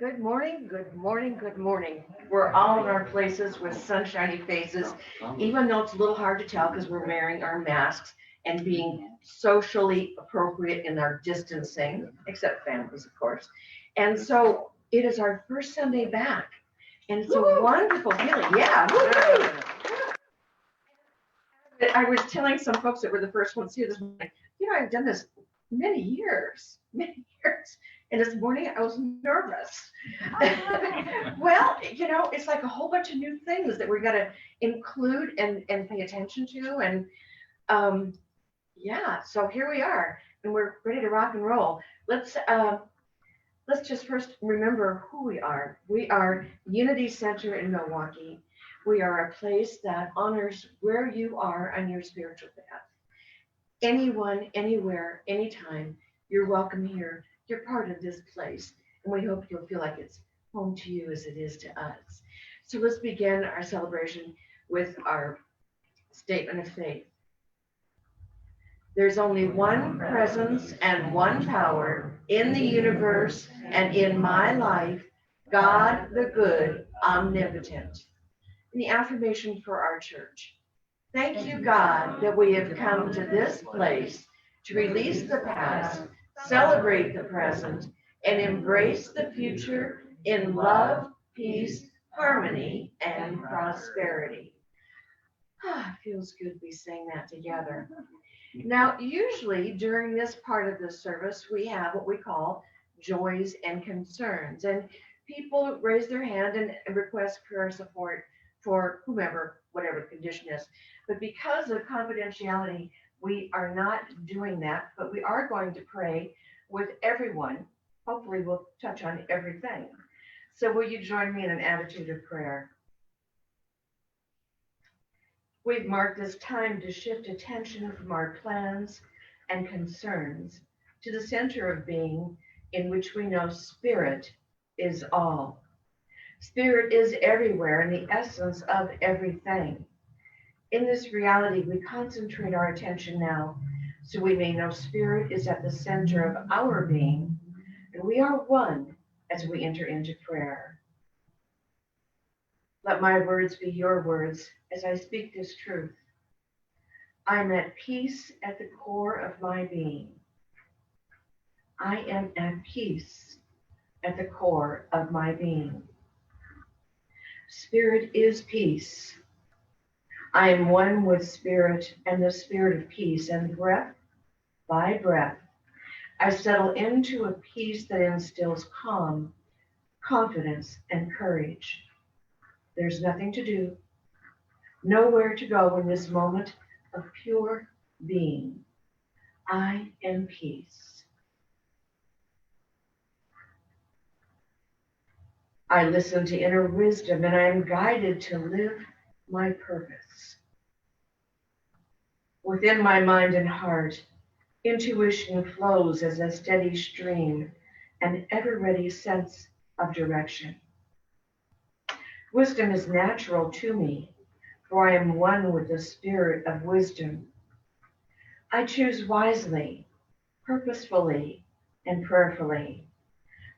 Good morning, good morning, good morning. We're all in our places with sunshiny faces, even though it's a little hard to tell because we're wearing our masks and being socially appropriate in our distancing, except families, of course. And so it is our first Sunday back, and it's a wonderful feeling. Yeah, woo-hoo! I was telling some folks that were the first ones here this morning, I've done this many years. And this morning I was nervous. Well, it's like a whole bunch of new things that we got to include and pay attention to. And yeah, so here we are, and we're ready to rock and roll. Let's just first remember who we are. We are Unity Center in Milwaukee. We are a place that honors where you are on your spiritual path. Anyone, anywhere, anytime, you're welcome here. You're part of this place, and we hope you'll feel like it's home to you as it is to us. So let's begin our celebration with our statement of faith. There's only one presence and one power in the universe and in my life, God the good, omnipotent. And the affirmation for our church. Thank you, God, that we have come to this place to release the past, celebrate the present, and embrace the future in love, peace, harmony, and prosperity. It feels good to be saying that together. Now, usually during this part of the service, we have what we call joys and concerns. And people raise their hand and request prayer support for whomever, whatever the condition is. But because of confidentiality, we are not doing that, but we are going to pray with everyone. Hopefully we'll touch on everything. So will you join me in an attitude of prayer? We've marked this time to shift attention from our plans and concerns to the center of being, in which we know spirit is all. Spirit is everywhere and the essence of everything. In this reality, we concentrate our attention now so we may know spirit is at the center of our being, and we are one as we enter into prayer. Let my words be your words as I speak this truth. I'm at peace at the core of my being. I am at peace at the core of my being. Spirit is peace. I am one with spirit and the spirit of peace, and breath by breath, I settle into a peace that instills calm, confidence, and courage. There's nothing to do, nowhere to go in this moment of pure being. I am peace. I listen to inner wisdom and I am guided to live my purpose. Within my mind and heart, intuition flows as a steady stream, an ever-ready sense of direction. Wisdom is natural to me, for I am one with the spirit of wisdom. I choose wisely, purposefully, and prayerfully.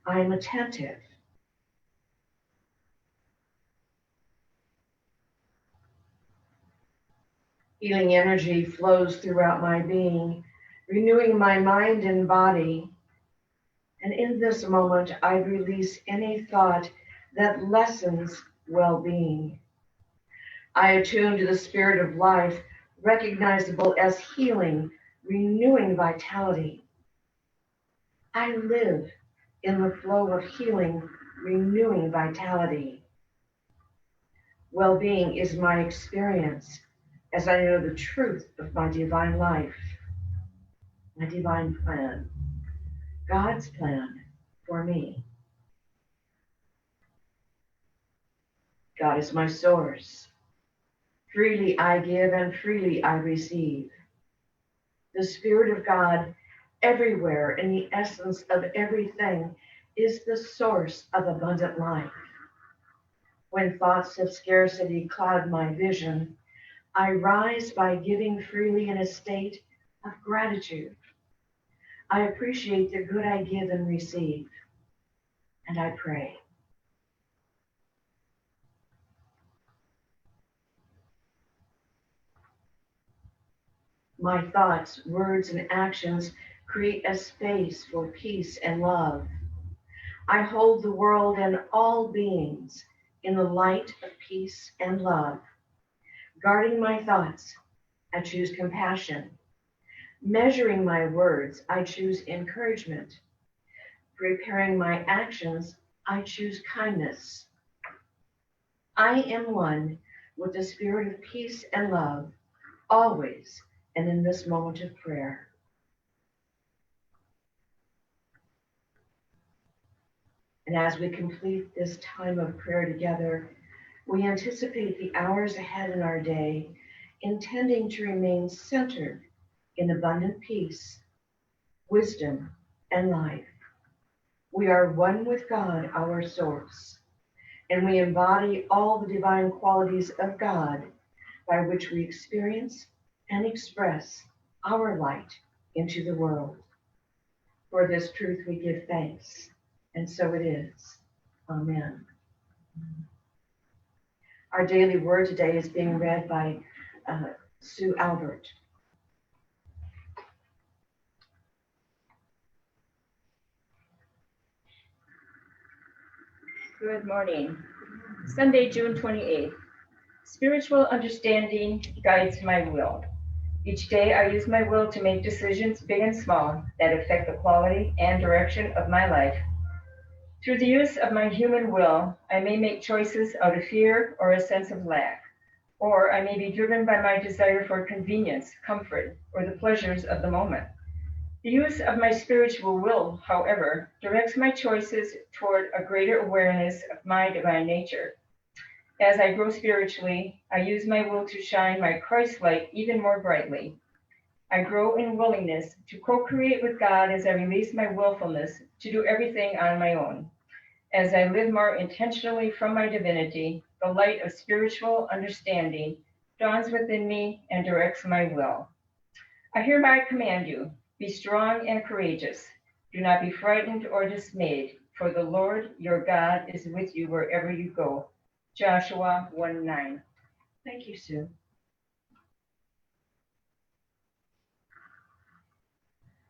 I am attentive. Healing energy flows throughout my being, renewing my mind and body. And in this moment, I release any thought that lessens well-being. I attune to the spirit of life, recognizable as healing, renewing vitality. I live in the flow of healing, renewing vitality. Well-being is my experience as I know the truth of my divine life, my divine plan, God's plan for me. God is my source. Freely I give and freely I receive. The Spirit of God everywhere in the essence of everything is the source of abundant life. When thoughts of scarcity cloud my vision, I rise by giving freely in a state of gratitude. I appreciate the good I give and receive. and I pray. My thoughts, words, and actions create a space for peace and love. I hold the world and all beings in the light of peace and love. Guarding my thoughts, I choose compassion. Measuring my words, I choose encouragement. Preparing my actions, I choose kindness. I am one with the spirit of peace and love, always and in this moment of prayer. And as we complete this time of prayer together, we anticipate the hours ahead in our day, intending to remain centered in abundant peace, wisdom, and life. We are one with God, our source, and we embody all the divine qualities of God by which we experience and express our light into the world. For this truth we give thanks, and so it is. Amen. Our daily word today is being read by Sue Albert. Good morning. Sunday, June 28th. Spiritual understanding guides my will. Each day I use my will to make decisions, big and small, that affect the quality and direction of my life. Through the use of my human will, I may make choices out of fear or a sense of lack, or I may be driven by my desire for convenience, comfort, or the pleasures of the moment. The use of my spiritual will, however, directs my choices toward a greater awareness of my divine nature. As I grow spiritually, I use my will to shine my Christ light even more brightly. I grow in willingness to co-create with God as I release my willfulness to do everything on my own. As I live more intentionally from my divinity, the light of spiritual understanding dawns within me and directs my will. I hereby command you, be strong and courageous. Do not be frightened or dismayed, for the Lord your God is with you wherever you go. Joshua 1:9. Thank you, Sue.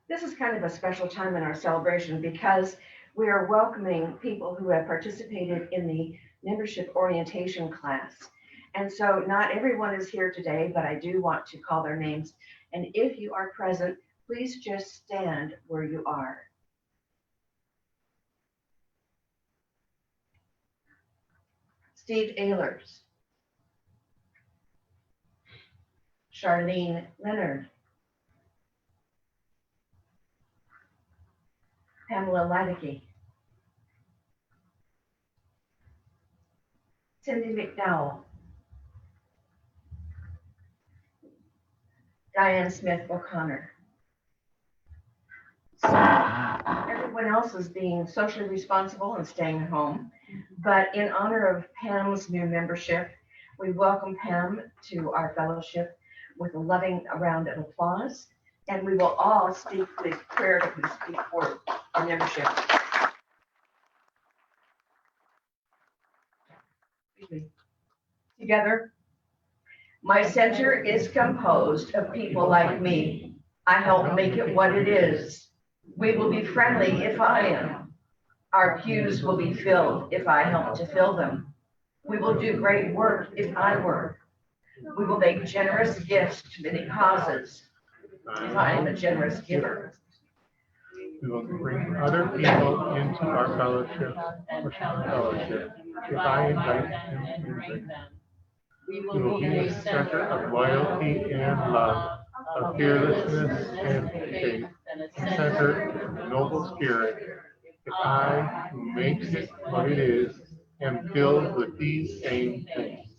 This is kind of a special time in our celebration because we are welcoming people who have participated in the membership orientation class. And so not everyone is here today, but I do want to call their names. And if you are present, please just stand where you are. Steve Ehlers, Charlene Leonard, Pamela Ladeke, Cindy McDowell, Diane Smith O'Connor. So everyone else is being socially responsible and staying at home. But in honor of Pam's new membership, we welcome Pam to our fellowship with a loving round of applause. And we will all speak the prayer that we speak for our membership. Together, my center is composed of people like me. I help make it what it is. We will be friendly if I am. Our pews will be filled if I help to fill them. We will do great work if I work. We will make generous gifts to many causes if I am a generous giver. We will bring other people into our fellowship if I invite them to bring them. We will be a center of loyalty and love, of fearlessness and faith, a center of noble spirit. If I, who makes it what it is, am filled with these same things.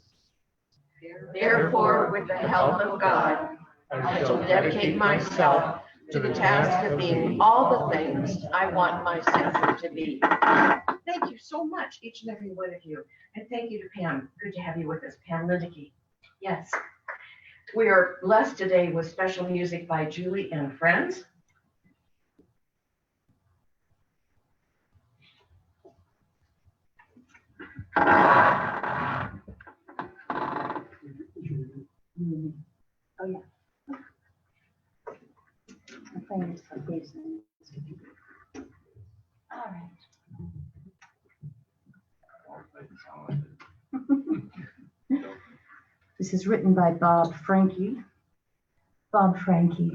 Therefore, with the help of God, I shall dedicate myself to the task of being all the things I want my center to be. Thank you so much, each and every one of you. And thank you to Pam. Good to have you with us, Pam Lindeke. Yes. We are blessed today with special music by Julie and Friends. Oh, yeah. I'm playing this for Jason. All right. This is written by Bob Frankie. Bob Frankie.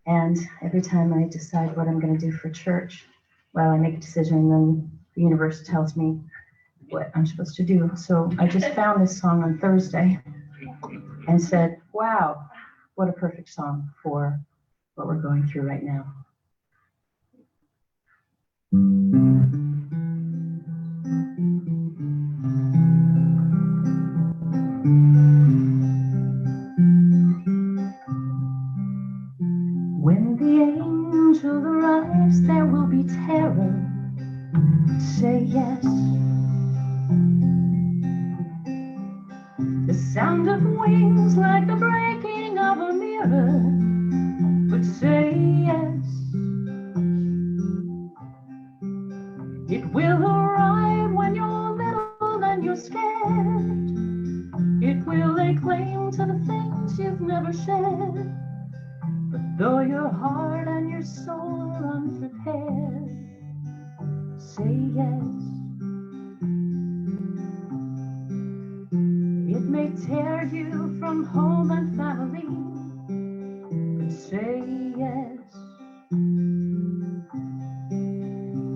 And every time I decide what I'm going to do for church, well, I make a decision, and then the universe tells me what I'm supposed to do. So I just found this song on Thursday and said, wow, what a perfect song for what we're going through right now. When the angel arrives, there will be terror. Say yes. The sound of wings like the breaking of a mirror. But say yes. It will arrive when you're little and you're scared. It will lay claim to the things you've never shared. But though your heart and your soul are unprepared, say yes. It may tear you from home and family, but say yes.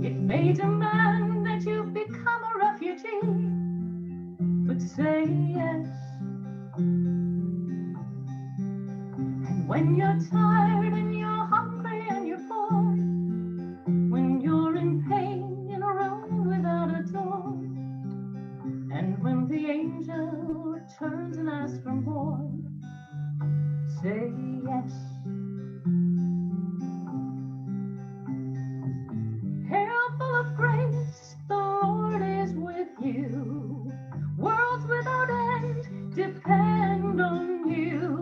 It may demand that you become a refugee, but say yes. And when you're tired and you're hungry and you're bored, when you're in pain in a room without a door, and when the angel returns and asks for more, say yes. Hail full of grace, the Lord is with you. Worlds without end depend on you.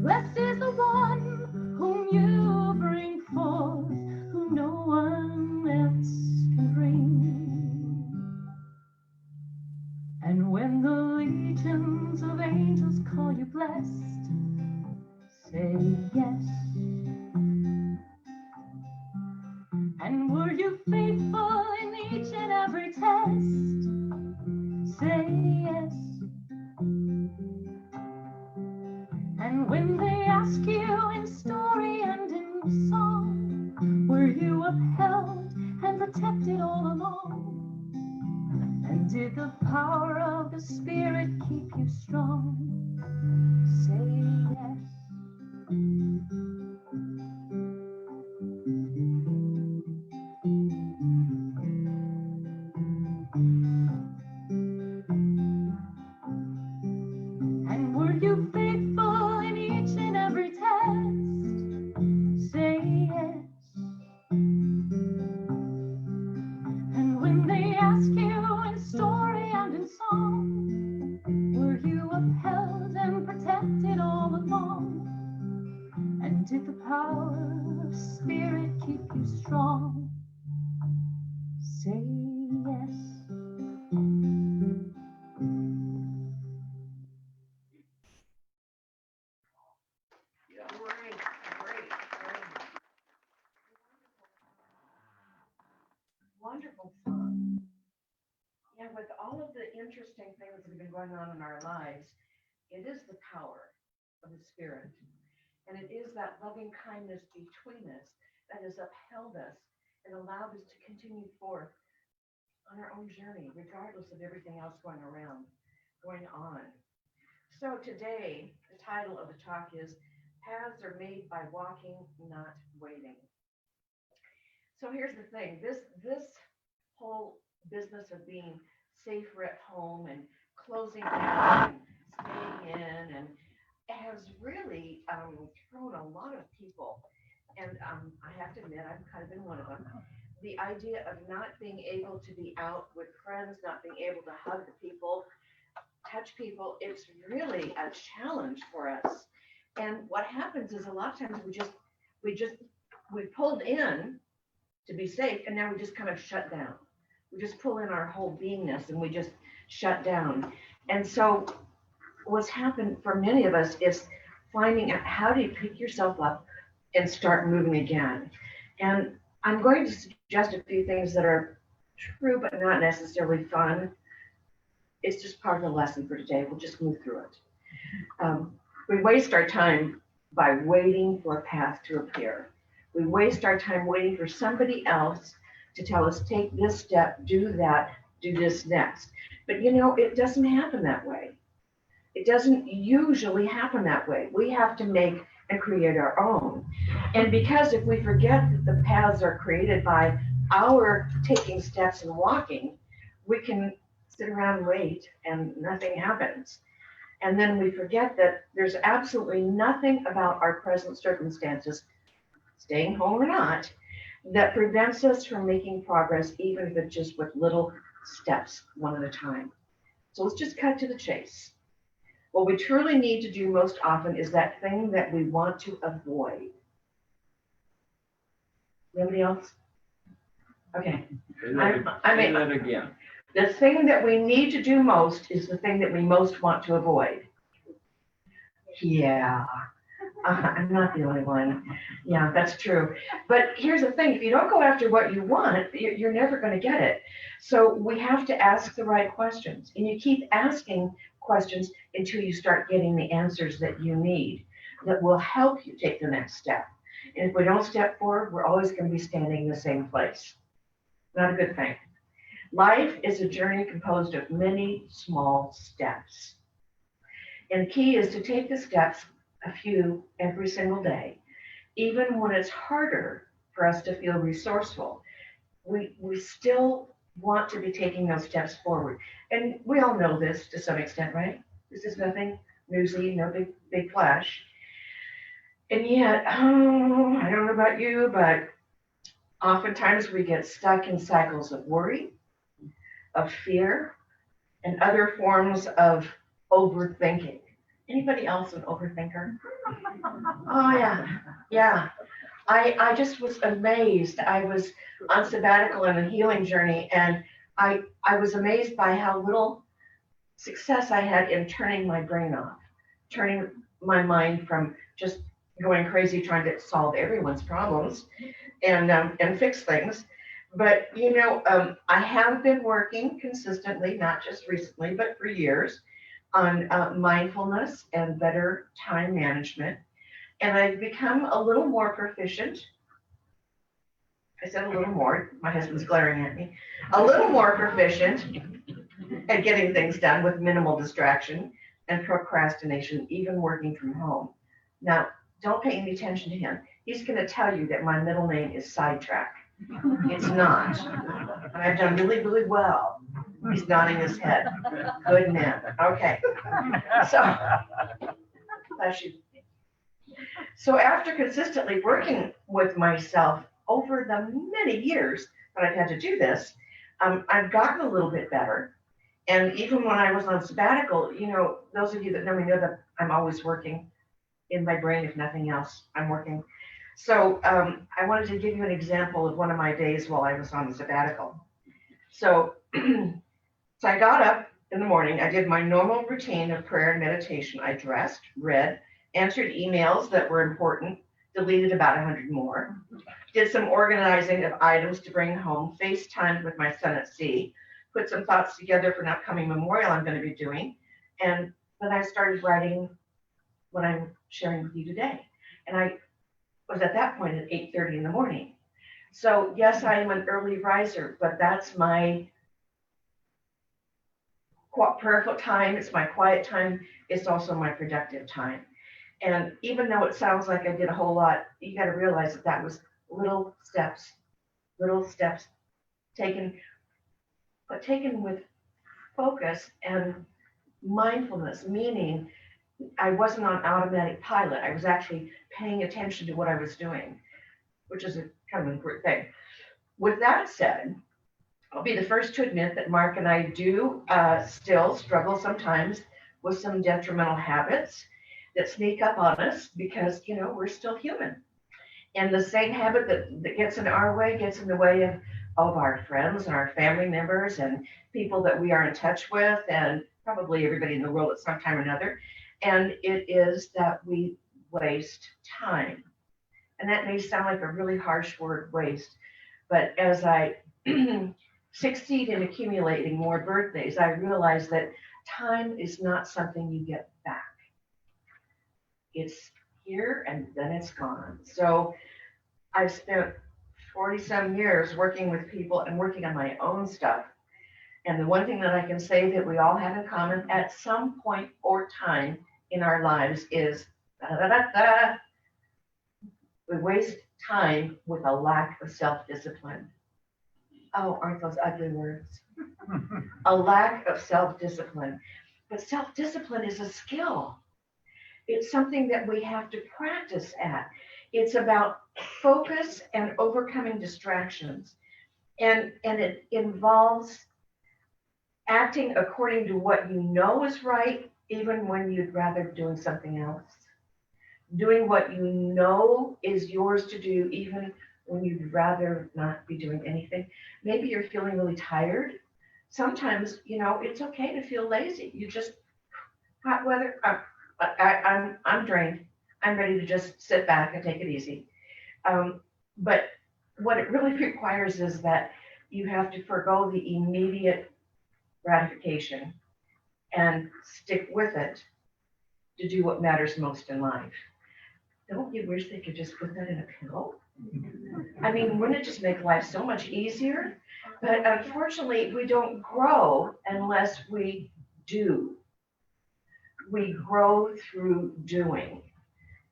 Blessed is the one whom you bring forth, whom no one else can bring. And when the legions of angels call you blessed, say yes. And were you faithful in each and every test, say yes. And when they ask you in story and in song, were you upheld and protected all along? And did the power of the Spirit keep you strong? Say yes. And were you faithful in each and every test? Say yes. And when they ask you in story and in song, were you upheld and protected all along? And did the power of Spirit keep you strong? Say yes. Great, great, great. Wonderful song. Yeah, with all of the interesting things that have been going on in our lives, it is the power of the Spirit. And it is that loving kindness between us that has upheld us and allowed us to continue forth on our own journey, regardless of everything else going on. So today, the title of the talk is Paths Are Made by Walking, Not Waiting. So here's the thing, this whole business of being safer at home and closing down and staying in and has really thrown a lot of people, and I have to admit I've kind of been one of them. The idea of not being able to be out with friends, not being able to hug the people, touch people, it's really a challenge for us. And what happens is a lot of times we pulled in to be safe, and now we just kind of shut down. We just pull in our whole beingness and we just shut down. And so what's happened for many of us is finding out how do you pick yourself up and start moving again. And I'm going to suggest a few things that are true but not necessarily fun. It's just part of the lesson for today. We'll just move through it. We waste our time by waiting for a path to appear. We waste our time waiting for somebody else to tell us, take this step, do that, do this next. But it doesn't happen that way. It doesn't usually happen that way. We have to make and create our own. And because if we forget that the paths are created by our taking steps and walking, we can sit around and wait and nothing happens. And then we forget that there's absolutely nothing about our present circumstances, staying home or not, that prevents us from making progress, even if it's just with little steps, one at a time. So let's just cut to the chase. What we truly need to do most often is that thing that we want to avoid. Anybody else? Okay. Say that again. The thing that we need to do most is the thing that we most want to avoid. Yeah, I'm not the only one. Yeah, that's true. But here's the thing, if you don't go after what you want, you're never going to get it. So we have to ask the right questions. And you keep asking questions until you start getting the answers that you need that will help you take the next step. And if we don't step forward, we're always going to be standing in the same place. Not a good thing. Life is a journey composed of many small steps. And the key is to take the steps, a few every single day, even when it's harder for us to feel resourceful. We still want to be taking those steps forward. And we all know this to some extent, right? This is nothing newsy, no big flash. And yet, I don't know about you, but oftentimes we get stuck in cycles of worry, of fear, and other forms of overthinking. Anybody else an overthinker? Oh yeah. I just was amazed. I was on sabbatical in a healing journey, and I was amazed by how little success I had in turning my brain off, turning my mind from just going crazy trying to solve everyone's problems and fix things. But I have been working consistently, not just recently, but for years, on mindfulness and better time management. And I've become a little more proficient. I said a little more, my husband's glaring at me. A little more proficient at getting things done with minimal distraction and procrastination, even working from home. Now, don't pay any attention to him. He's going to tell you that my middle name is Sidetrack. It's not. And I've done really, really well. He's nodding his head. Good man. Okay. So after consistently working with myself over the many years that I've had to do this, I've gotten a little bit better. And even when I was on sabbatical, those of you that know me know that I'm always working in my brain, if nothing else, I'm working. So I wanted to give you an example of one of my days while I was on the sabbatical. So I got up in the morning, I did my normal routine of prayer and meditation. I dressed, read, answered emails that were important, deleted about 100 more, did some organizing of items to bring home, FaceTimed with my son at sea, put some thoughts together for an upcoming memorial I'm going to be doing, and then I started writing what I'm sharing with you today. And I was at that point at 8:30 in the morning. So yes, I am an early riser, but that's my prayerful time. It's my quiet time. It's also my productive time. And even though it sounds like I did a whole lot, you got to realize that that was little steps taken, but taken with focus and mindfulness, meaning I wasn't on automatic pilot. I was actually paying attention to what I was doing, which is a kind of important thing. With that said, I'll be the first to admit that Mark and I do still struggle sometimes with some detrimental habits that sneak up on us because, we're still human. And the same habit that gets in our way gets in the way of our friends and our family members and people that we are in touch with, and probably everybody in the world at some time or another. And it is that we waste time. And that may sound like a really harsh word, waste. But as I succeed in accumulating more birthdays, I realize that time is not something you get back. It's here and then it's gone. So I've spent 40 some years working with people and working on my own stuff. And the one thing that I can say that we all have in common at some point or time in our lives is we waste time with a lack of self-discipline. Oh, aren't those ugly words? A lack of self-discipline. But self-discipline is a skill. It's something that we have to practice at. It's about focus and overcoming distractions. And it involves acting according to what you know is right, even when you'd rather doing something else. Doing what you know is yours to do, even when you'd rather not be doing anything. Maybe you're feeling really tired. Sometimes, it's okay to feel lazy. You just, hot weather, I'm drained. I'm ready to just sit back and take it easy. But what it really requires is that you have to forego the immediate gratification and stick with it to do what matters most in life. Don't you wish they could just put that in a pill? I mean, wouldn't it just make life so much easier? But unfortunately, we don't grow unless we do. We grow through doing.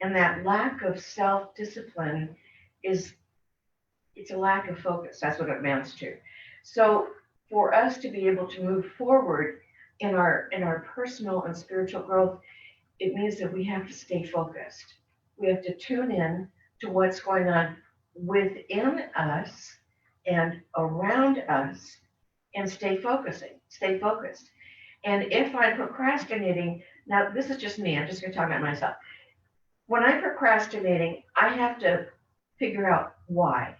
And that lack of self-discipline it's a lack of focus. That's what it amounts to. So for us to be able to move forward in our personal and spiritual growth, it means that we have to stay focused. We have to tune in to what's going on within us and around us and stay focused. And if I'm procrastinating, now this is just me, I'm just going to talk about myself. When I'm procrastinating, I have to figure out why.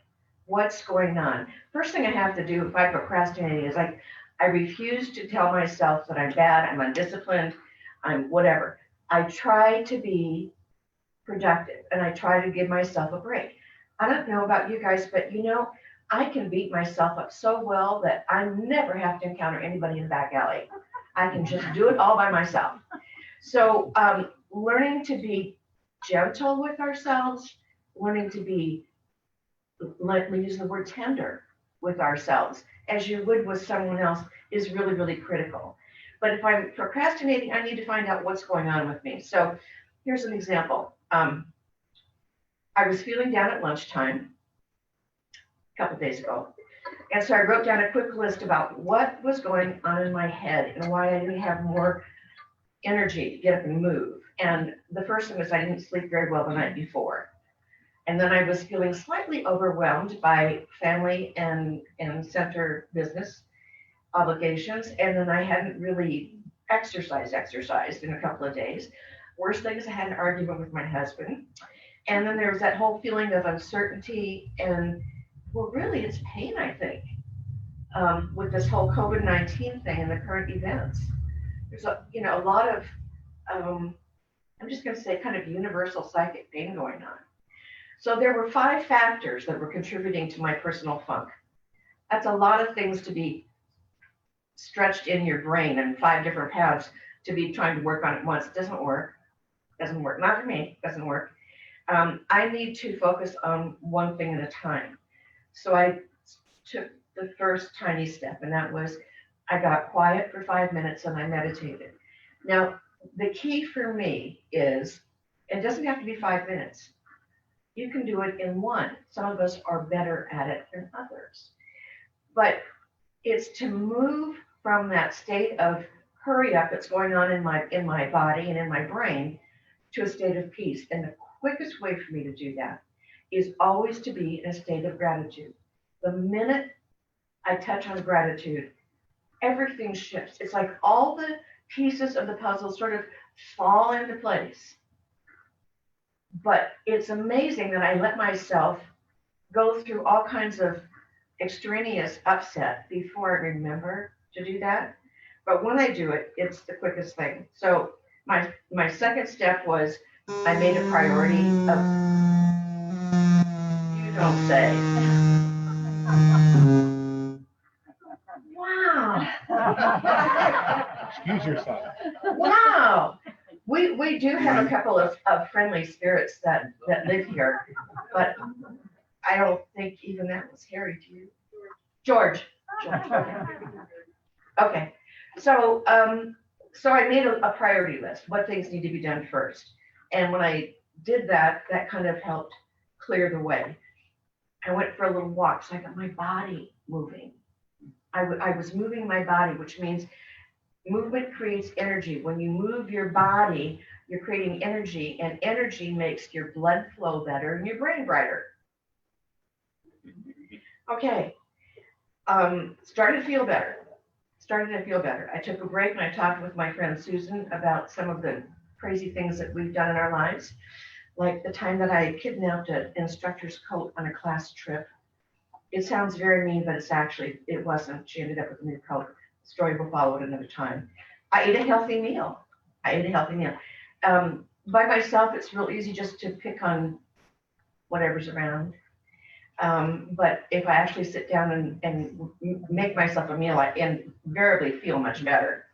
What's going on? First thing I have to do if I'm procrastinating is I refuse to tell myself that I'm bad, I'm undisciplined, I'm whatever. I try to be productive and I try to give myself a break. I don't know about you guys, but I can beat myself up so well that I never have to encounter anybody in the back alley. I can just do it all by myself. So learning to be gentle with ourselves, learning to be, let me use the word tender with ourselves, as you would with someone else, is really, really critical. But if I'm procrastinating, I need to find out what's going on with me. So here's an example. I was feeling down at lunchtime a couple days ago. And so I wrote down a quick list about what was going on in my head and why I didn't have more energy to get up and move. And the first thing was I didn't sleep very well the night before. And then I was feeling slightly overwhelmed by family and center business obligations. And then I hadn't really exercised in a couple of days. Worst thing is I had an argument with my husband. And then there was that whole feeling of uncertainty and, well, really it's pain, I think, with this whole COVID-19 thing and the current events. There's a lot of, I'm just going to say kind of universal psychic pain going on. So there were 5 factors that were contributing to my personal funk. That's a lot of things to be stretched in your brain and 5 different paths to be trying to work on at once. It doesn't work. Not for me. Doesn't work. I need to focus on one thing at a time. So I took the first tiny step, and that was I got quiet for 5 minutes and I meditated. Now, the key for me is it doesn't have to be 5 minutes. You can do it in 1. Some of us are better at it than others. But it's to move from that state of hurry up that's going on in my body and in my brain to a state of peace. And the quickest way for me to do that is always to be in a state of gratitude. The minute I touch on gratitude, everything shifts. It's like all the pieces of the puzzle sort of fall into place. But it's amazing that I let myself go through all kinds of extraneous upset before I remember to do that. But when I do it, it's the quickest thing. So my second step was I made a priority of, you don't say. Wow. Excuse yourself. Wow. We do have a couple of friendly spirits that live here, but I don't think even that was Harry to you. George. Okay. So I made a priority list, what things need to be done first. And when I did that, that kind of helped clear the way. I went for a little walk, so I got my body moving. I was moving my body, which means movement creates energy. When you move your body, you're creating energy, and energy makes your blood flow better and your brain brighter. Okay. Started to feel better. I took a break and I talked with my friend Susan about some of the crazy things that we've done in our lives. Like the time that I kidnapped an instructor's coat on a class trip. It sounds very mean, but it wasn't. She ended up with a new coat. The story will follow at another time. I ate a healthy meal. By myself, it's real easy just to pick on whatever's around. But if I actually sit down and make myself a meal, I invariably feel much better.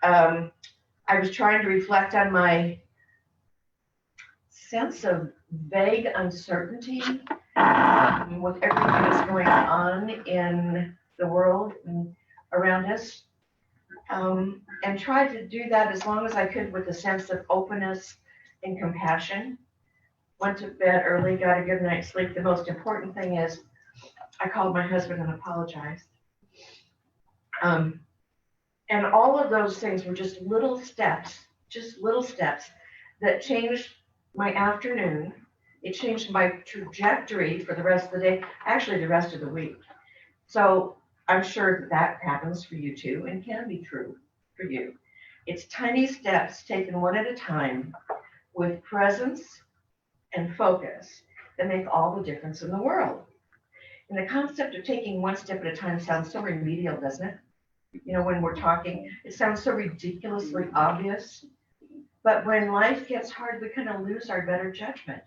I was trying to reflect on my sense of vague uncertainty with everything that's going on in the world and around us, and tried to do that as long as I could with a sense of openness and compassion. Went to bed early, got a good night's sleep. The most important thing is I called my husband and apologized. And all of those things were just little steps that changed my afternoon. It changed my trajectory for the rest of the day, actually the rest of the week. So I'm sure that happens for you too, and can be true for you. It's tiny steps taken one at a time with presence and focus that make all the difference in the world. And the concept of taking one step at a time sounds so remedial, doesn't it? You know, when we're talking, it sounds so ridiculously obvious. But when life gets hard, we kind of lose our better judgment.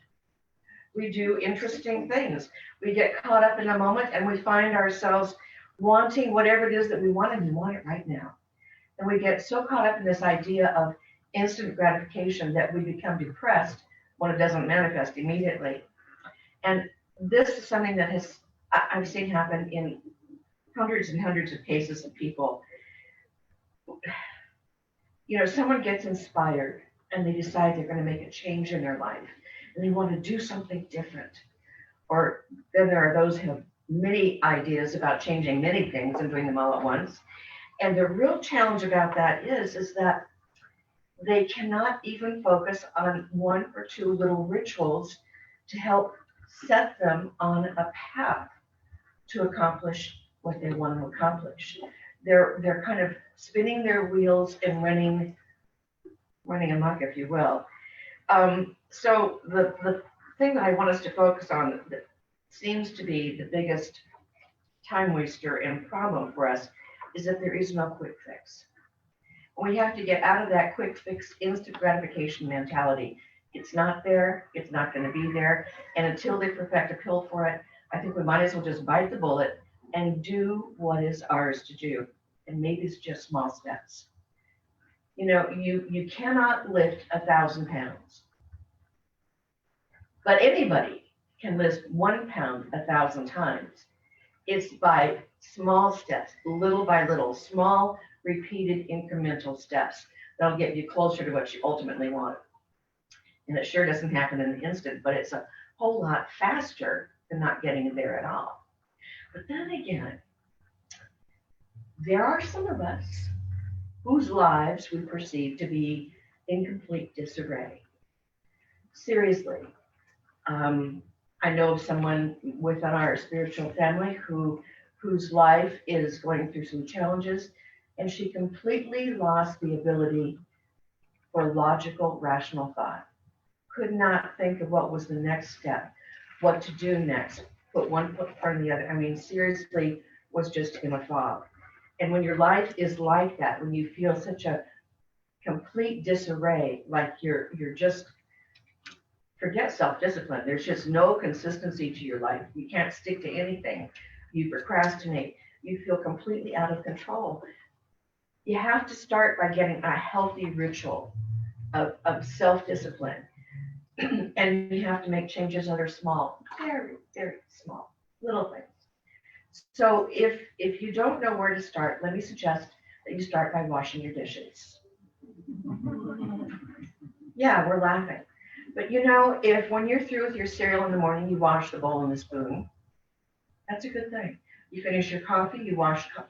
We do interesting things. We get caught up in a moment and we find ourselves wanting whatever it is that we want, and we want it right now. And we get so caught up in this idea of instant gratification that we become depressed when it doesn't manifest immediately. And this is something that I've seen happen in hundreds and hundreds of cases of people. You know, someone gets inspired and they decide they're going to make a change in their life and they want to do something different. Or then there are those who have many ideas about changing many things and doing them all at once. And the real challenge about that is that they cannot even focus on one or two little rituals to help set them on a path to accomplish what they want to accomplish. They're kind of spinning their wheels and running amok, if you will. So the thing that I want us to focus on that seems to be the biggest time waster and problem for us is that there is no quick fix. We have to get out of that quick fix, instant gratification mentality. It's not there, it's not going to be there. And until they perfect a pill for it, I think we might as well just bite the bullet and do what is ours to do. And maybe it's just small steps. You know, you cannot lift 1,000 pounds, but anybody can lift 1 pound 1,000 times. It's by small steps, little by little, small, repeated, incremental steps that'll get you closer to what you ultimately want. And it sure doesn't happen in an instant, but it's a whole lot faster than not getting there at all. But then again, there are some of us whose lives we perceive to be in complete disarray. Seriously, I know of someone within our spiritual family whose life is going through some challenges, and she completely lost the ability for logical, rational thought. could not think of what was the next step, what to do next, put one foot in front of the other. I mean, seriously, was just in a fog. And when your life is like that, when you feel such a complete disarray, like you're just, forget self-discipline. There's just no consistency to your life. You can't stick to anything. You procrastinate. You feel completely out of control. You have to start by getting a healthy ritual of self-discipline. And you have to make changes that are small, very, very small, little things. So if you don't know where to start, let me suggest that you start by washing your dishes. Yeah, we're laughing. But you know, if when you're through with your cereal in the morning, you wash the bowl and the spoon, that's a good thing. You finish your coffee, you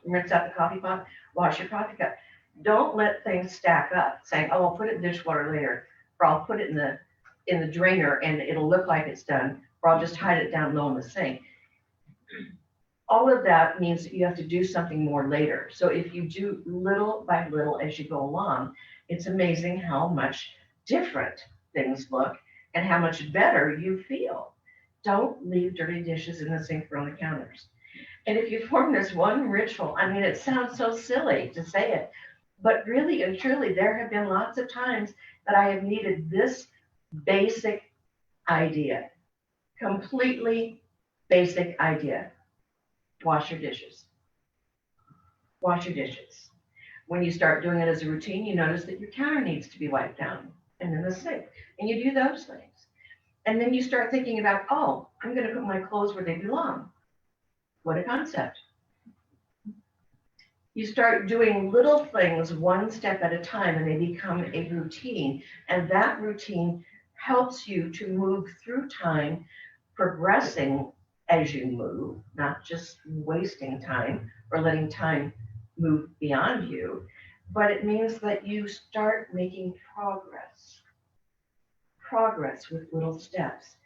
rinse out the coffee pot, wash your coffee cup. Don't let things stack up saying, oh, I'll put it in the dishwater later, or I'll put it in the drainer and it'll look like it's done, or I'll just hide it down low in the sink. All of that means that you have to do something more later. So if you do little by little as you go along, it's amazing how much different things look and how much better you feel. Don't leave dirty dishes in the sink or on the counters. And if you form this one ritual, I mean, it sounds so silly to say it, but really and truly, there have been lots of times that I have needed this basic idea, completely basic idea. Wash your dishes. Wash your dishes. When you start doing it as a routine, you notice that your counter needs to be wiped down and then the sink. And you do those things. And then you start thinking about, oh, I'm going to put my clothes where they belong. What a concept. You start doing little things one step at a time and they become a routine. And that routine helps you to move through time, progressing as you move, not just wasting time or letting time move beyond you, but it means that you start making progress with little steps.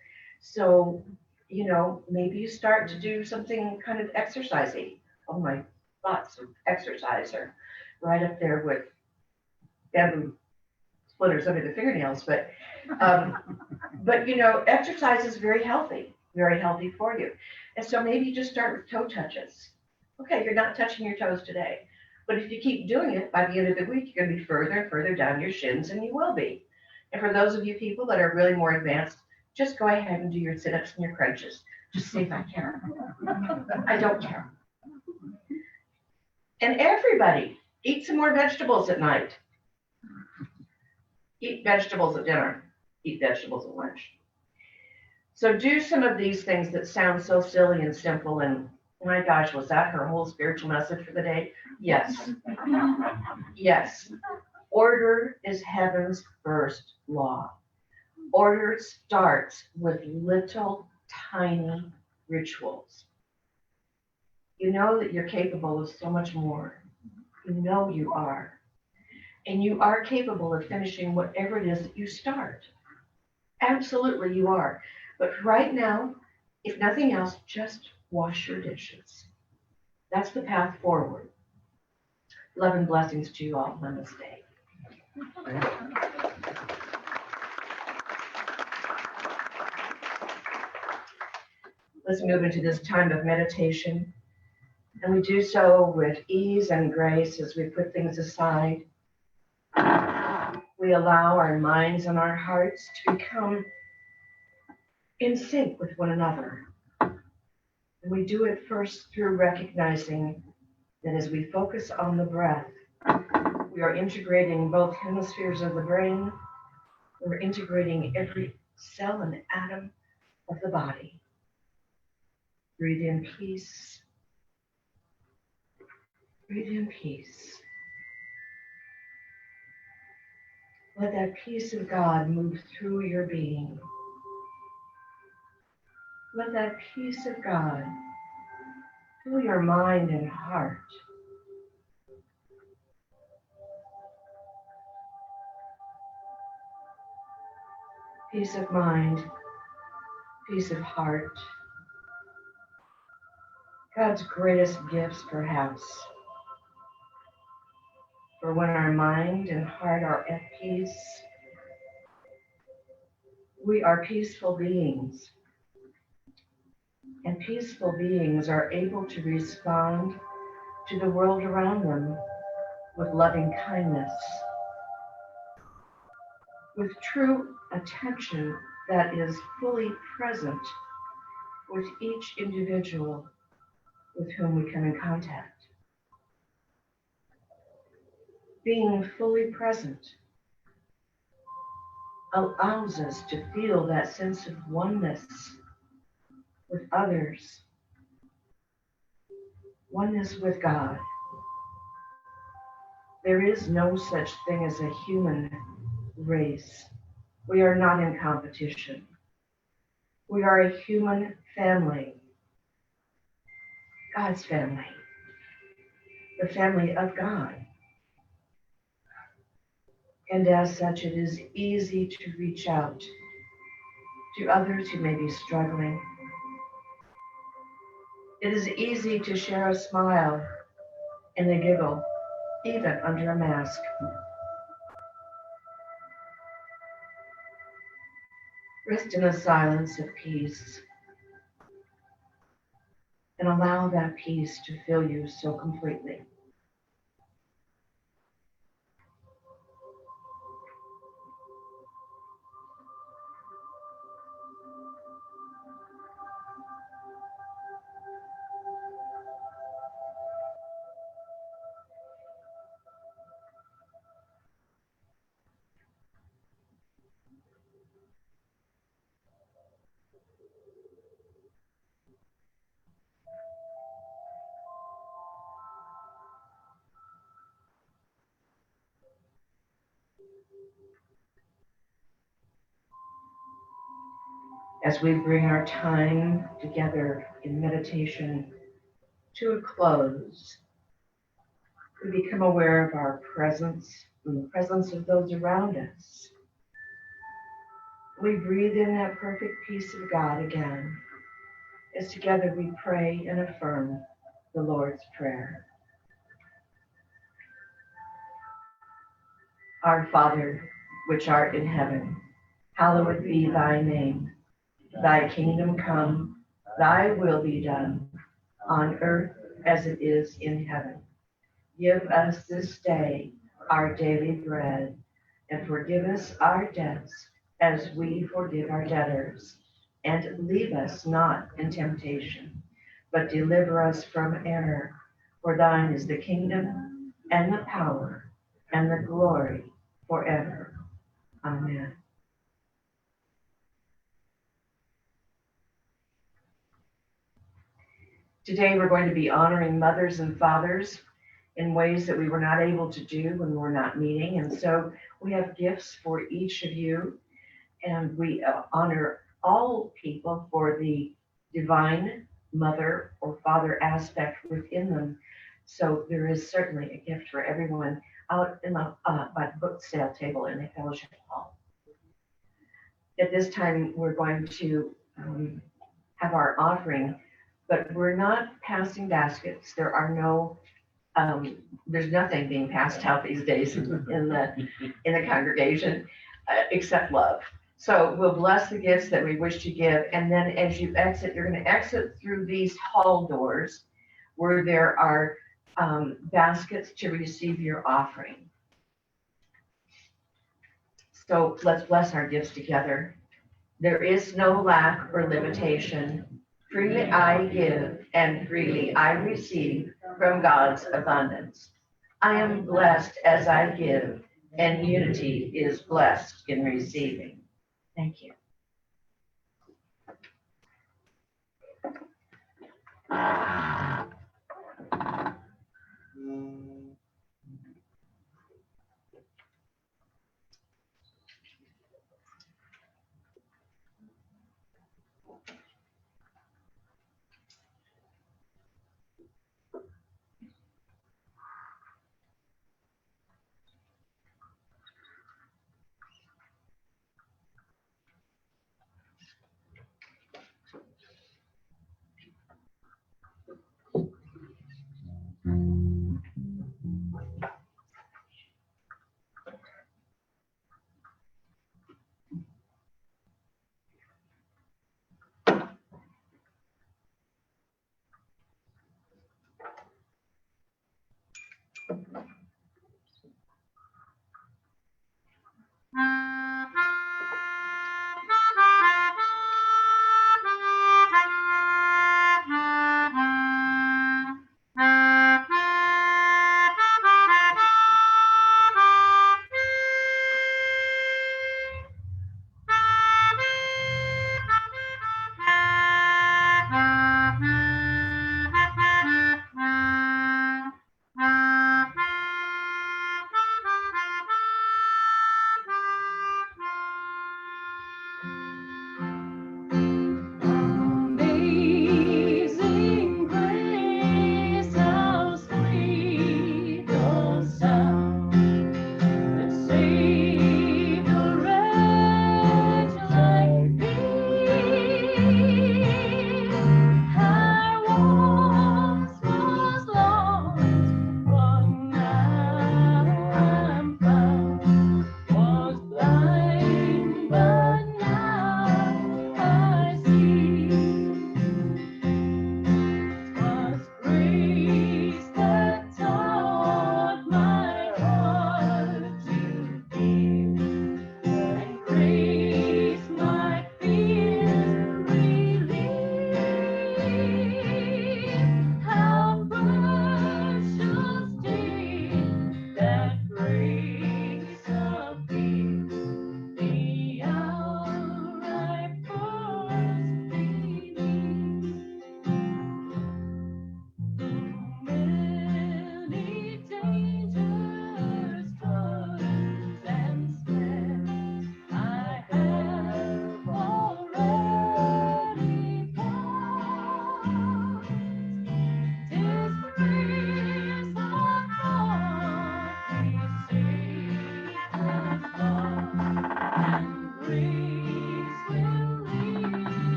So, you know, maybe you start to do something kind of exercisey. Oh, my thoughts of exercise are right up there with bamboo splitters under the fingernails, but you know, exercise is very healthy for you. And so maybe you just start with toe touches. Okay, you're not touching your toes today, but if you keep doing it, by the end of the week, you're going to be further and further down your shins, and you will be. And for those of you people that are really more advanced, just go ahead and do your sit-ups and your crunches. Just see if I care. I don't care. And everybody, eat some more vegetables at night. Eat vegetables at dinner. Eat vegetables at lunch. So do some of these things that sound so silly and simple. And my gosh, was that her whole spiritual message for the day? Yes. Yes. Order is heaven's first law. Order starts with little tiny rituals. You know that you're capable of so much more. You know you are. And you are capable of finishing whatever it is that you start. Absolutely, you are. But right now, if nothing else, just wash your dishes. That's the path forward. Love and blessings to you all. Namaste. Let's move into this time of meditation. And we do so with ease and grace as we put things aside. We allow our minds and our hearts to become in sync with one another. And we do it first through recognizing that as we focus on the breath, we are integrating both hemispheres of the brain. We're integrating every cell and atom of the body. Breathe in peace. Breathe in peace. Let that peace of God move through your being. Let that peace of God fill your mind and heart. Peace of mind, peace of heart. God's greatest gifts, perhaps. For when our mind and heart are at peace, We are peaceful beings, and peaceful beings are able to respond to the world around them with loving kindness, with true attention that is fully present with each individual with whom we come in contact. Being fully present allows us to feel that sense of oneness with others, oneness with God. There is no such thing as a human race. We are not in competition. We are a human family, God's family, the family of God. And as such, it is easy to reach out to others who may be struggling. It is easy to share a smile and a giggle, even under a mask. Rest in a silence of peace and allow that peace to fill you so completely. As we bring our time together in meditation to a close, we become aware of our presence and the presence of those around us. We breathe in that perfect peace of God again, as together we pray and affirm the Lord's Prayer. Our Father, which art in heaven, hallowed be thy name. Thy kingdom come, thy will be done, on earth as it is in heaven. Give us this day our daily bread, and forgive us our debts as we forgive our debtors. And lead us not in temptation, but deliver us from error. For thine is the kingdom, and the power, and the glory forever. Amen. Today we're going to be honoring mothers and fathers in ways that we were not able to do when we were not meeting. And so we have gifts for each of you, and we honor all people for the divine mother or father aspect within them. So there is certainly a gift for everyone out in the by the book sale table in the fellowship hall. At this time, we're going to have our offering, but we're not passing baskets. There are no, there's nothing being passed out these days in the congregation except love. So we'll bless the gifts that we wish to give, and then as you exit, you're going to exit through these hall doors where there are baskets to receive your offering. So let's bless our gifts together. There is no lack or limitation. Freely I give, and freely I receive from God's abundance. I am blessed as I give, and unity is blessed in receiving. Thank you.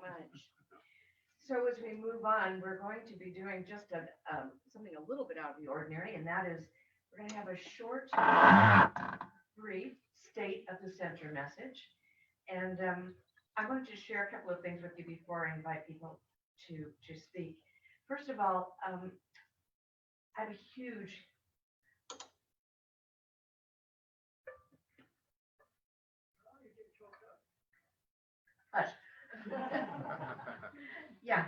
much. So as we move on, we're going to be doing just something a little bit out of the ordinary, and that is we're going to have a short, brief state of the center message. And I wanted to share a couple of things with you before I invite people to speak. First of all, I have a huge hush. Yeah,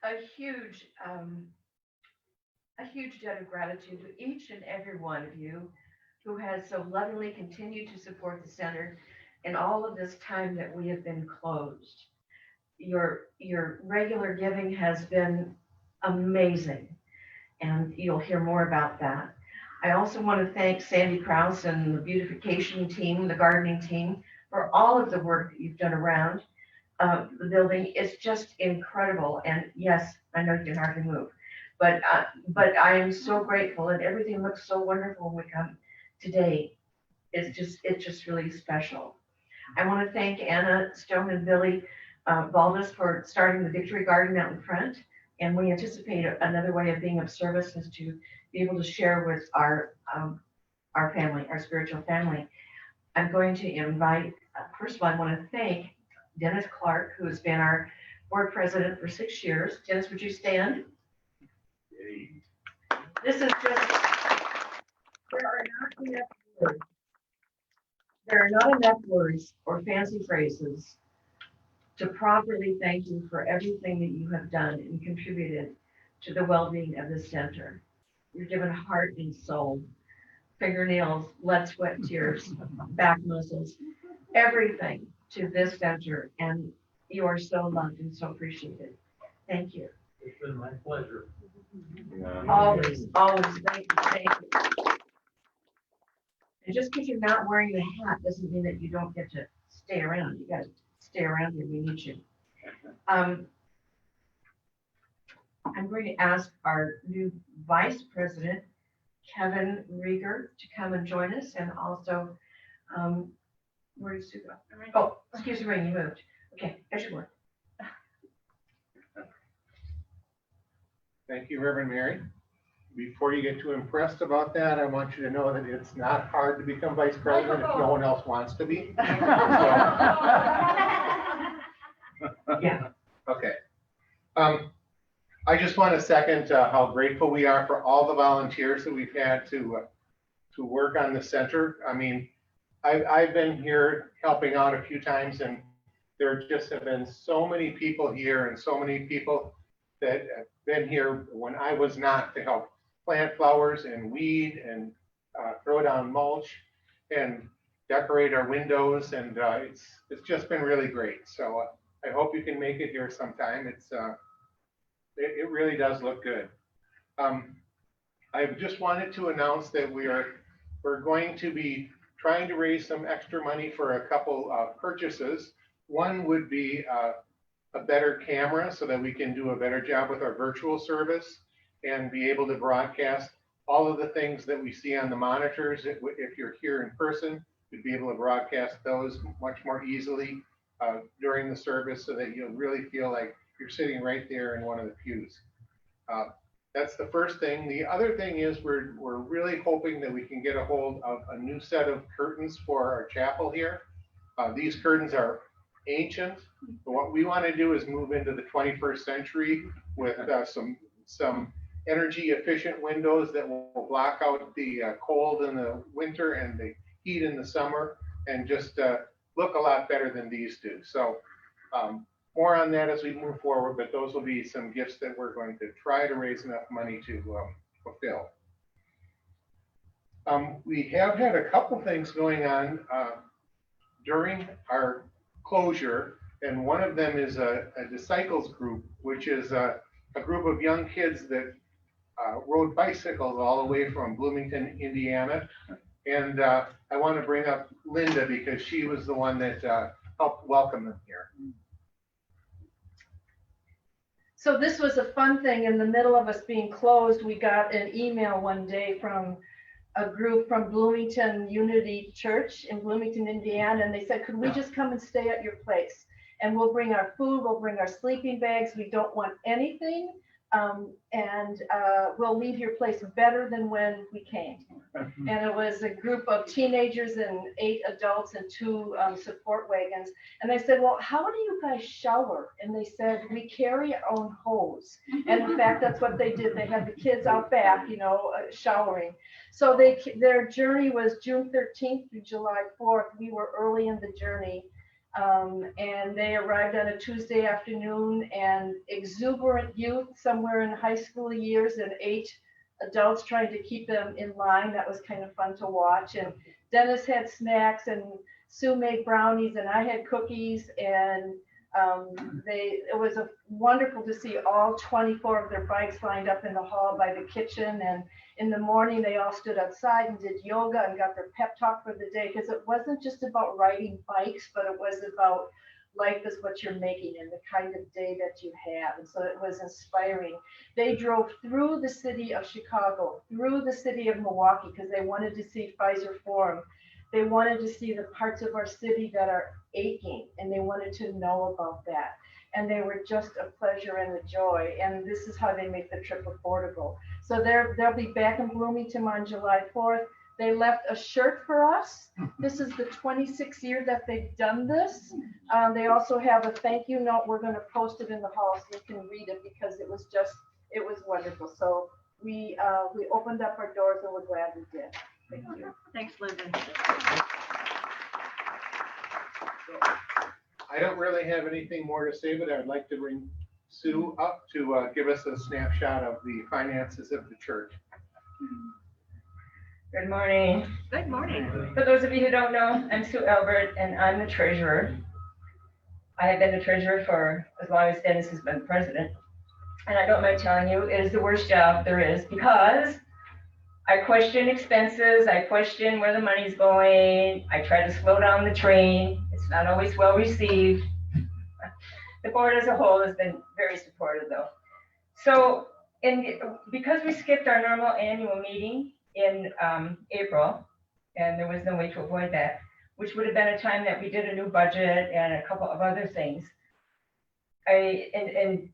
a huge debt of gratitude to each and every one of you who has so lovingly continued to support the center in all of this time that we have been closed. Your regular giving has been amazing, and you'll hear more about that. I also want to thank Sandy Krause and the beautification team, the gardening team, for all of the work that you've done around the building. It's just incredible. And yes, I know you can hardly move, but I am so grateful, and everything looks so wonderful when we come today. It's just really special. I want to thank Anna Stone and Billy Baldus for starting the Victory Garden out in front. And we anticipate another way of being of service is to be able to share with our family, our spiritual family. I'm going to invite, first of all, I want to thank Dennis Clark, who has been our board president for 6 years. Dennis, would you stand? This is just, there are not enough words. There are not enough words or fancy phrases to properly thank you for everything that you have done and contributed to the well-being of this center. You've given heart and soul, fingernails, blood, sweat, tears, back muscles, everything to this center, and you are so loved and so appreciated. Thank you. It's been my pleasure. Always, thank you. And just because you're not wearing the hat doesn't mean that you don't get to stay around. You got to stay around here. We need you. I'm going to ask our new vice president, Kevin Rieger, to come and join us, and also, where did Sue go? Oh, excuse me, you moved. Okay, as you were. Thank you, Rev.Mari. Before you get too impressed about that, I want you to know that it's not hard to become vice president if no one else wants to be. Yeah. Okay. I just want to second how grateful we are for all the volunteers that we've had to work on the center. I mean, I've been here helping out a few times, and there just have been so many people here and so many people that have been here when I was not, to help plant flowers and weed and throw down mulch and decorate our windows, and it's just been really great. So I hope you can make it here sometime. It really does look good. I just wanted to announce that we're going to be trying to raise some extra money for a couple of purchases. One would be a better camera so that we can do a better job with our virtual service and be able to broadcast all of the things that we see on the monitors. If you're here in person, you'd be able to broadcast those much more easily during the service, so that you'll really feel like you're sitting right there in one of the pews. That's the first thing. The other thing is we're really hoping that we can get a hold of a new set of curtains for our chapel here. These curtains are ancient, but what we want to do is move into the 21st century with some energy efficient windows that will block out the cold in the winter and the heat in the summer, and just look a lot better than these do. So more on that as we move forward, but those will be some gifts that we're going to try to raise enough money to fulfill. We have had a couple things going on during our closure, and one of them is a Disciples group, which is a group of young kids that rode bicycles all the way from Bloomington, Indiana. And I want to bring up Linda because she was the one that helped welcome them here. So this was a fun thing. In the middle of us being closed, we got an email one day from a group from Bloomington Unity Church in Bloomington, Indiana, and they said, could we just come and stay at your place? And we'll bring our food, we'll bring our sleeping bags. We don't want anything. And we'll leave your place better than when we came. And it was a group of teenagers and 8 adults and 2 support wagons. And I said, well, how do you guys shower? And they said, we carry our own hose. And in fact, that's what they did. They had the kids out back, showering. So their journey was June 13th through July 4th. We were early in the journey. And they arrived on a Tuesday afternoon, and exuberant youth somewhere in high school years and 8 adults trying to keep them in line. That was kind of fun to watch. And Dennis had snacks, and Sue made brownies, and I had cookies, and it was wonderful to see all 24 of their bikes lined up in the hall by the kitchen. And in the morning, they all stood outside and did yoga and got their pep talk for the day, because it wasn't just about riding bikes, but it was about life is what you're making and the kind of day that you have. And so it was inspiring. They drove through the city of Chicago, through the city of Milwaukee, because they wanted to see Pfizer Forum. They wanted to see the parts of our city that are aching, and they wanted to know about that. And they were just a pleasure and a joy. And this is how they make the trip affordable. So they'll be back in Bloomington on July 4th. They left a shirt for us. This is the 26th year that they've done this. They also have a thank you note. We're going to post it in the hall so you can read it, because it was wonderful. So we opened up our doors, and we're glad we did. Thank you. Thanks, Linda. I don't really have anything more to say, but I'd like to bring Sue up to give us a snapshot of the finances of the church. Good morning. Good morning. For those of you who don't know, I'm Sue Albert, and I'm the treasurer. I have been the treasurer for as long as Dennis has been president. And I don't mind telling you, it is the worst job there is, because I question expenses, I question where the money's going, I try to slow down the train. It's not always well received. The board as a whole has been very supportive, though. So, because we skipped our normal annual meeting in April, and there was no way to avoid that, which would have been a time that we did a new budget and a couple of other things. And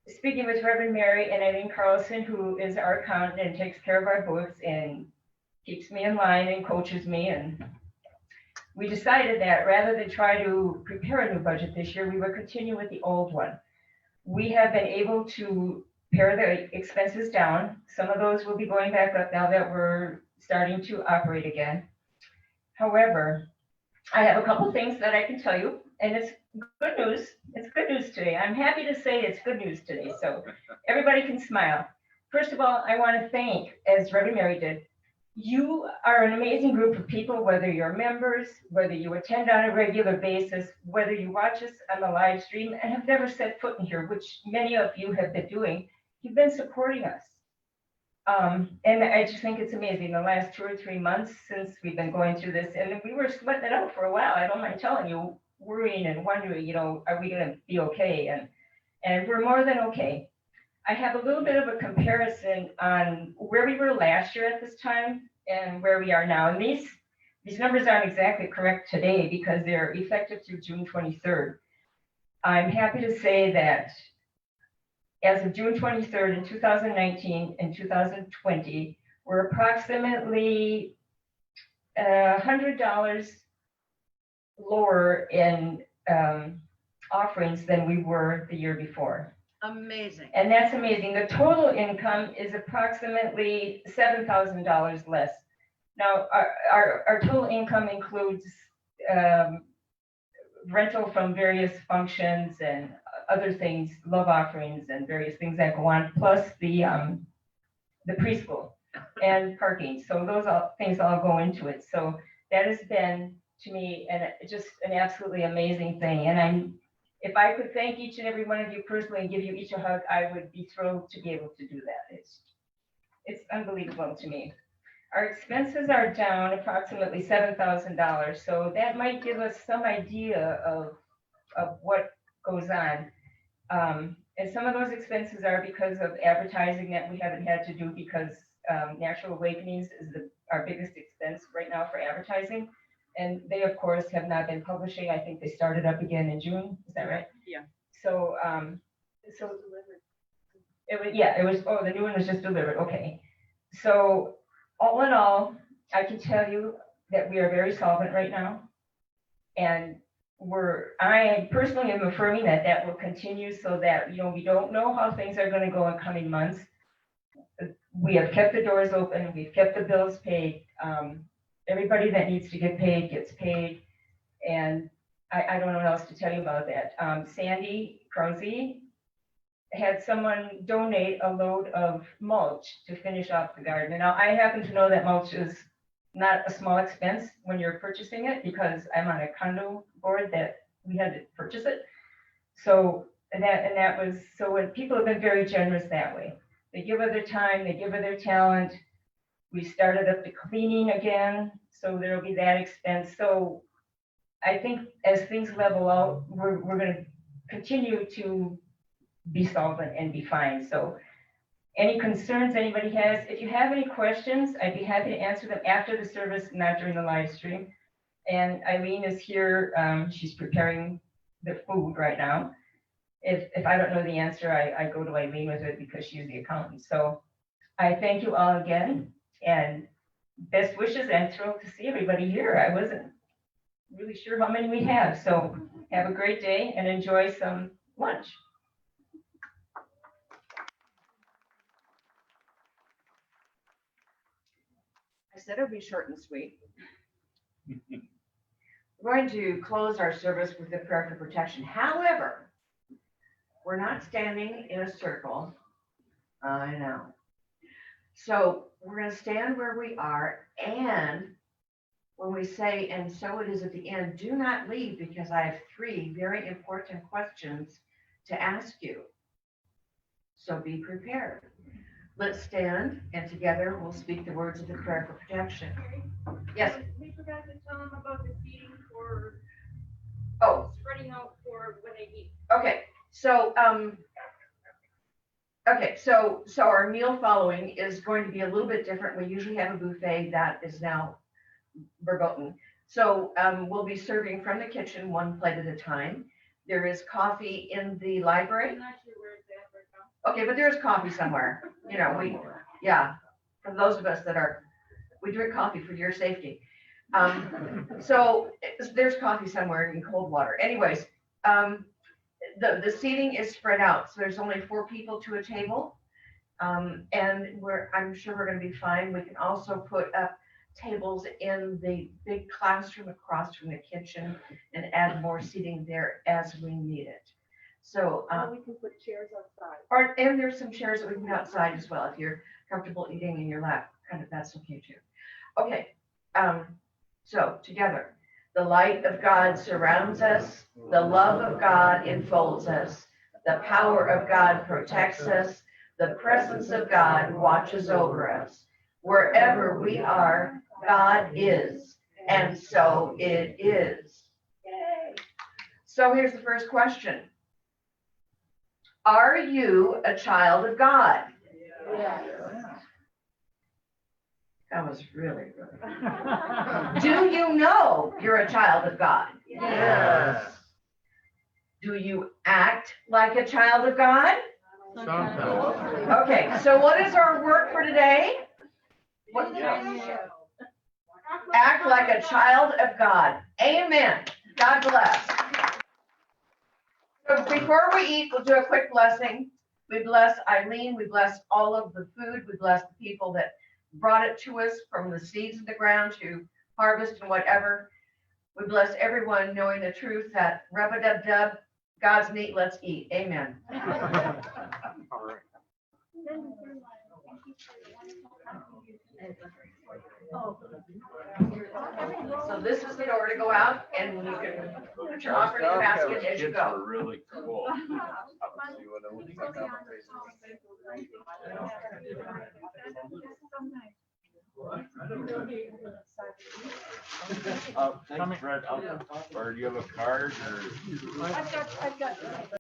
speaking with Rev.Mari and Eileen Carlson, who is our accountant and takes care of our books and keeps me in line and coaches me, and we decided that rather than try to prepare a new budget this year, we would continue with the old one. We have been able to pare the expenses down. Some of those will be going back up now that we're starting to operate again. However, I have a couple things that I can tell you, and it's good news. It's good news today. I'm happy to say it's good news today, so everybody can smile. First of all, I want to thank, as Rev.Mari did, you are an amazing group of people, whether you're members, whether you attend on a regular basis, whether you watch us on the live stream and have never set foot in here, which many of you have been doing. You've been supporting us. And I just think it's amazing. The last 2 or 3 months since we've been going through this, and we were sweating it out for a while. I don't mind telling you, worrying and wondering, are we going to be okay? And we're more than okay. I have a little bit of a comparison on where we were last year at this time and where we are now. And these numbers aren't exactly correct today because they're effective through June 23rd. I'm happy to say that as of June 23rd in 2019 and 2020, we're approximately $100 lower in offerings than we were the year before. Amazing. And that's amazing. The total income is approximately $7,000 less. Now, our total income includes rental from various functions and other things, love offerings and various things that go on, plus the preschool and parking. So those things all go into it. So that has been, to me, just an absolutely amazing thing. And if I could thank each and every one of you personally and give you each a hug, I would be thrilled to be able to do that. It's unbelievable to me. Our expenses are down approximately $7,000. So that might give us some idea of what goes on. And some of those expenses are because of advertising that we haven't had to do because Natural Awakenings is our biggest expense right now for advertising. And they, of course, have not been publishing. I think they started up again in June. Is that right? Yeah. So, it was, oh, the new one was just delivered. Okay. So all in all, I can tell you that we are very solvent right now. And I personally am affirming that that will continue so that, we don't know how things are going to go in coming months. We have kept the doors open. We've kept the bills paid. Everybody that needs to get paid gets paid. And I don't know what else to tell you about that. Sandy Krause had someone donate a load of mulch to finish off the garden. Now, I happen to know that mulch is not a small expense when you're purchasing it because I'm on a condo board that we had to purchase it. So when people have been very generous that way. They give of their time, they give of their talent. We started up the cleaning again, so there'll be that expense. So I think as things level out, we're going to continue to be solvent and be fine. So any concerns anybody has, if you have any questions, I'd be happy to answer them after the service, not during the live stream. And Eileen is here. She's preparing the food right now. If I don't know the answer, I go to Eileen with it because she's the accountant. So I thank you all again and best wishes, and thrilled to see everybody here. I wasn't really sure how many we have. So have a great day and enjoy some lunch. I said it'll be short and sweet. We're going to close our service with a prayer for protection. However, we're not standing in a circle. I know. So we're going to stand where we are. And when we say, and so it is at the end, do not leave because I have 3 very important questions to ask you. So be prepared. Let's stand and together we'll speak the words of the prayer for protection. Yes. We forgot to tell them about the feeding for spreading out for when they eat. Okay. So so our meal following is going to be a little bit different. We usually have a buffet that is now verboten. So we'll be serving from the kitchen 1 plate at a time. There is coffee in the library. I'm not sure where it's at right now. Okay, but there's coffee somewhere. For those of us we drink coffee for your safety. So there's coffee somewhere in cold water. Anyways, the seating is spread out. So there's only 4 people to a table. And I'm sure we're going to be fine. We can also put up tables in the big classroom across from the kitchen and add more seating there as we need it. So we can put chairs outside. and there's some chairs that we can put outside as well if you're comfortable eating in your lap. That's okay too. Okay. So together, the light of God surrounds us. The love of God enfolds us. The power of God protects us. The presence of God watches over us. Wherever we are, God is, and so it is. Yay. So here's the first question. Are you a child of God? Yes. That was really, really. Do you know you're a child of God? Yes. Do you act like a child of God? Sometimes. Okay, so what is our work for today? Act like a child of God. Amen. God bless. So before we eat, we'll do a quick blessing. We bless Eileen. We bless all of the food. We bless the people that brought it to us from the seeds in the ground to harvest and whatever. We bless everyone knowing the truth that rub-a-dub-dub, God's meat, let's eat. Amen. All right. So this is the door to go out, and you can put your offering in the basket as you Kids go. were really cool. Thanks, Fred. Or do you have a card or? I've got